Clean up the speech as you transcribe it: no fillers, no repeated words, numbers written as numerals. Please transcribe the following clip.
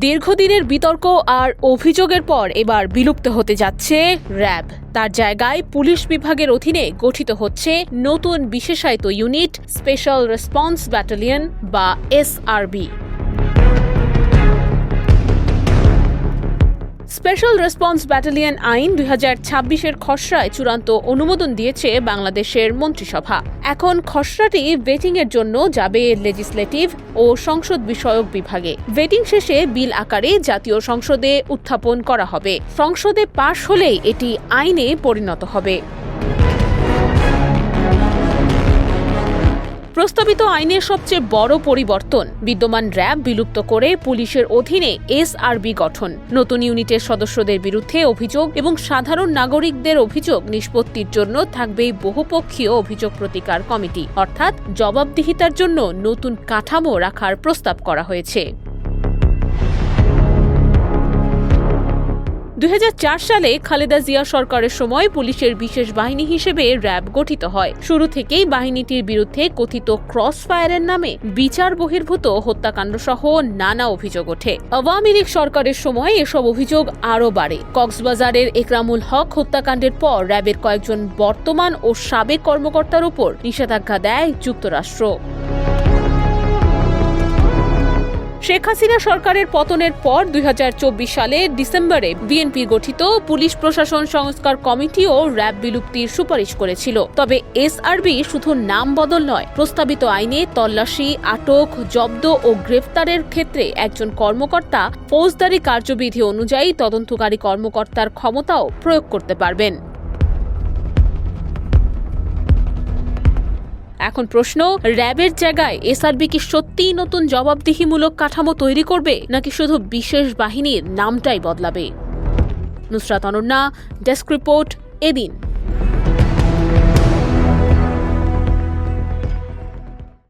দীর্ঘদিনের বিতর্ক আর অভিযোগের পর এবার বিলুপ্ত হতে যাচ্ছে র্যাব। তার জায়গায় পুলিশ বিভাগের অধীনে গঠিত হচ্ছে নতুন বিশেষায়িত ইউনিট স্পেশাল রেসপন্স ব্যাটালিয়ন বা এসআরবি। স্পেশাল রেসপন্স ব্যাটালিয়ন আইন 2026-এর খসড়ায় চূড়ান্ত অনুমোদন দিয়েছে বাংলাদেশের মন্ত্রিসভা। এখন খসড়াটি ভেটিংয়ের জন্য যাবে লেজিসলেটিভ ও সংসদ বিষয়ক বিভাগে। ভেটিং শেষে বিল আকারে জাতীয় সংসদে উত্থাপন করা হবে। সংসদে পাশ হলেই এটি আইনে পরিণত হবে। প্রস্তাবিত আইনের সবচেয়ে বড় পরিবর্তন, বিদ্যমান র্যাব বিলুপ্ত করে পুলিশের অধীনে এসআরবি গঠন। নতুন ইউনিটের সদস্যদের বিরুদ্ধে অভিযোগ এবং সাধারণ নাগরিকদের অভিযোগ নিষ্পত্তির জন্য থাকবে বহুপক্ষীয় অভিযোগ প্রতিকার কমিটি, অর্থাৎ জবাবদিহিতার জন্য নতুন কাঠামো রাখার প্রস্তাব করা হয়েছে। 2004 সালে খালেদা জিয়া সরকারের সময় পুলিশের বিশেষ বাহিনী হিসেবে র্যাব গঠিত হয়। শুরু থেকেই বাহিনীটির বিরুদ্ধে কথিত ক্রস ফায়ারের নামে বিচার বহির্ভূত হত্যাকাণ্ড সহ নানা অভিযোগ ওঠে। আওয়ামী লীগ সরকারের সময় এসব অভিযোগ আরও বাড়ে। কক্সবাজারের একরামুল হক হত্যাকাণ্ডের পর র্যাবের কয়েকজন বর্তমান ও সাবেক কর্মকর্তার উপর নিষেধাজ্ঞা দেয় যুক্তরাষ্ট্র। শেখ হাসিনা সরকারের পতনের পর 2024 সালে ডিসেম্বরে বিএনপি গঠিত পুলিশ প্রশাসন সংস্কার কমিটিও র্যাব বিলুপ্তির সুপারিশ করেছিল। তবে এসআরবি শুধু নাম বদল নয়, প্রস্তাবিত আইনে তল্লাশি, আটক, জব্দ ও গ্রেফতারের ক্ষেত্রে একজন কর্মকর্তা ফৌজদারি কার্যবিধি অনুযায়ী তদন্তকারী কর্মকর্তার ক্ষমতাও প্রয়োগ করতে পারবেন। এখন প্রশ্ন, র্যাবের জায়গায় এসআরবি কি সত্যিই নতুন জবাবদিহিমূলক কাঠামো তৈরি করবে, নাকি শুধু বিশেষ বাহিনীর নামটাই বদলাবে? নুসরাত অনন্যা, ডেস্ক রিপোর্ট, এদিন।